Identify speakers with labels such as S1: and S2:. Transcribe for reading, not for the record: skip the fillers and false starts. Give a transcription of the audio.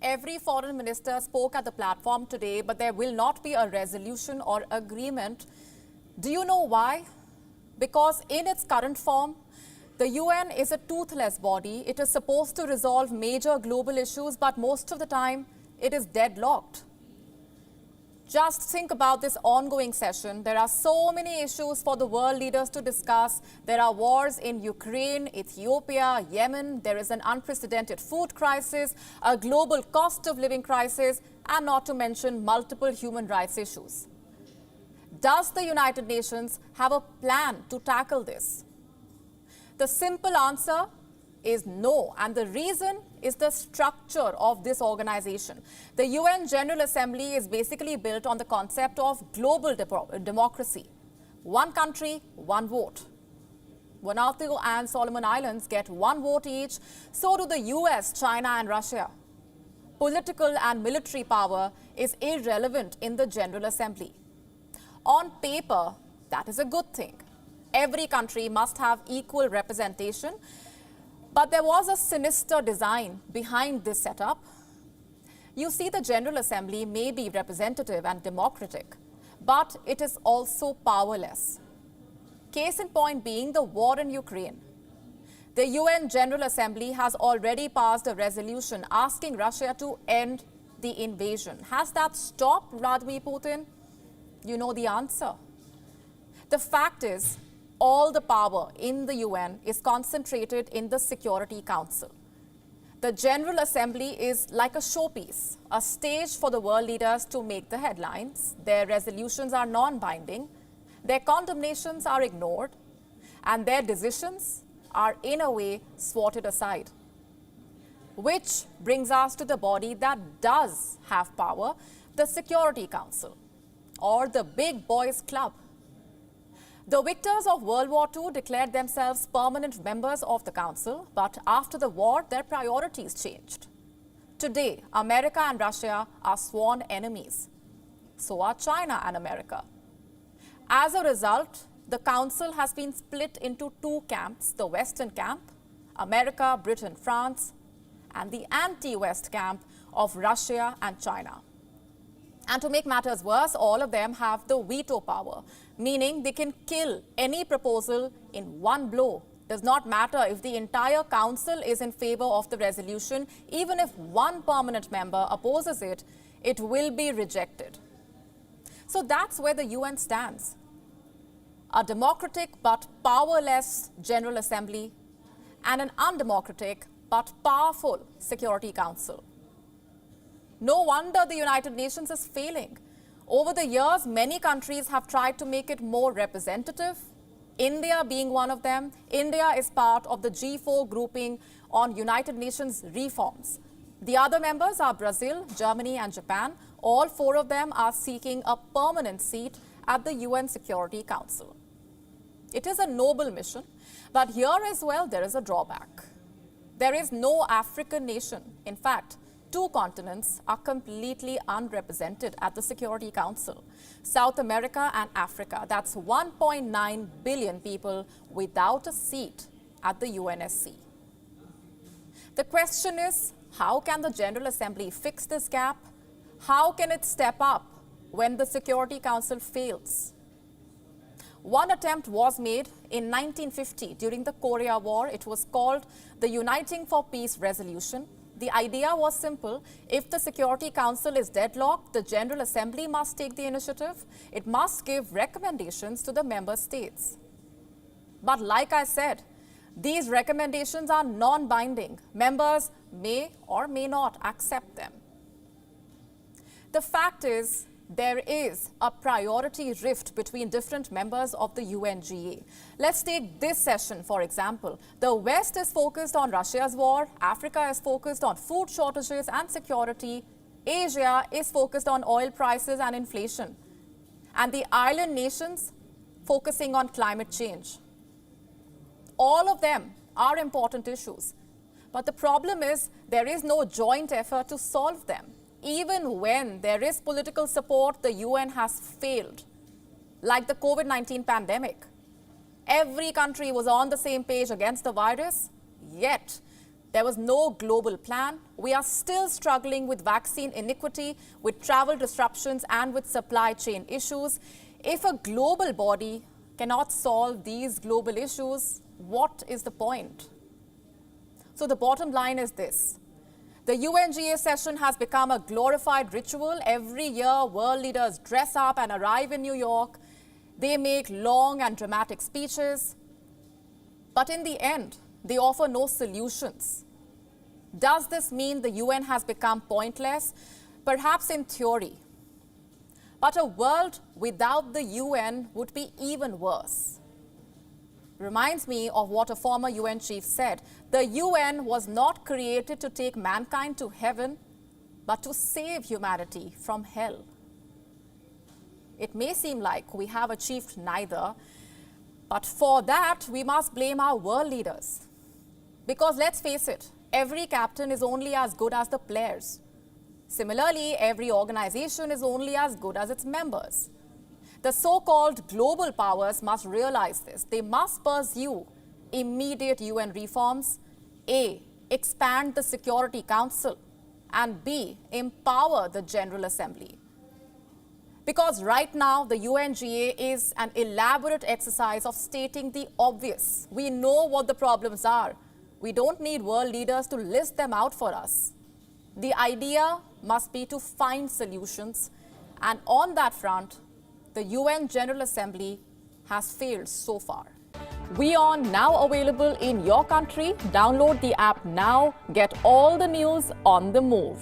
S1: every foreign minister spoke at the platform today, but there will not be a resolution or agreement. Do you know why? Because in its current form, the UN is a toothless body. It is supposed to resolve major global issues, but most of the time, it is deadlocked. Just think about this ongoing session. There are so many issues for the world leaders to discuss. There are wars in Ukraine, Ethiopia, Yemen. There is an unprecedented food crisis, a global cost of living crisis, and not to mention multiple human rights issues. Does the United Nations have a plan to tackle this? The simple answer is no, and the reason is the structure of this organization. The UN General Assembly is basically built on the concept of global democracy. One country, one vote. Vanuatu and Solomon Islands get one vote each, so do the US, China and Russia. Political and military power is irrelevant in the General Assembly. On paper, that is a good thing. Every country must have equal representation. But there was a sinister design behind this setup. You see, the General Assembly may be representative and democratic, but it is also powerless. Case in point being the war in Ukraine. The UN General Assembly has already passed a resolution asking Russia to end the invasion. Has that stopped Vladimir Putin? You know the answer. The fact is, all the power in the UN is concentrated in the Security Council. The General Assembly is like a showpiece, a stage for the world leaders to make the headlines. Their resolutions are non-binding, their condemnations are ignored, and their decisions are in a way swatted aside. Which brings us to the body that does have power, the Security Council, or the big boys club. The victors of World War II declared themselves permanent members of the Council, but after the war, their priorities changed. Today, America and Russia are sworn enemies. So are China and America. As a result, the Council has been split into two camps, the Western camp, America, Britain, France, and the anti-West camp of Russia and China. And to make matters worse, all of them have the veto power, meaning they can kill any proposal in one blow. Does not matter if the entire council is in favor of the resolution, even if one permanent member opposes it, it will be rejected. So that's where the UN stands. A democratic but powerless General Assembly and an undemocratic but powerful Security Council. No wonder the United Nations is failing. Over the years, many countries have tried to make it more representative, India being one of them. India is part of the G4 grouping on United Nations reforms. The other members are Brazil, Germany and Japan. All four of them are seeking a permanent seat at the UN Security Council. It is a noble mission, but here as well there is a drawback. There is no African nation. In fact, two continents are completely unrepresented at the Security Council. South America and Africa, that's 1.9 billion people without a seat at the UNSC. The question is, how can the General Assembly fix this gap? How can it step up when the Security Council fails? One attempt was made in 1950 during the Korea War. It was called the Uniting for Peace Resolution. The idea was simple. If the Security Council is deadlocked, the General Assembly must take the initiative. It must give recommendations to the member states. But like I said, these recommendations are non-binding. Members may or may not accept them. The fact is, there is a priority rift between different members of the UNGA. Let's take this session, for example. The West is focused on Russia's war, Africa is focused on food shortages and security, Asia is focused on oil prices and inflation, and the island nations focusing on climate change. All of them are important issues, but the problem is there is no joint effort to solve them. Even when there is political support, the UN has failed. Like the COVID-19 pandemic. Every country was on the same page against the virus, yet There was no global plan. We are still struggling with vaccine iniquity, with travel disruptions, and with supply chain issues. If a global body cannot solve these global issues, what is the point? So the bottom line is this. The UNGA session has become a glorified ritual. Every year, world leaders dress up and arrive in New York. They make long and dramatic speeches. But in the end, they offer no solutions. Does this mean the UN has become pointless? Perhaps in theory. But a world without the UN would be even worse. Reminds me of what a former UN chief said. The UN was not created to take mankind to heaven, but to save humanity from hell. It may seem like we have achieved neither, but for that, we must blame our world leaders. Because let's face it, every captain is only as good as the players. Similarly, every organization is only as good as its members. The so-called global powers must realize this. They must pursue immediate UN reforms. A, expand the Security Council, and B, empower the General Assembly. Because right now, the UNGA is an elaborate exercise of stating the obvious. We know what the problems are. We don't need world leaders to list them out for us. The idea must be to find solutions, and on that front, the UN General Assembly has failed so far. WION now available in your country. Download the app now. Get all the news on the move.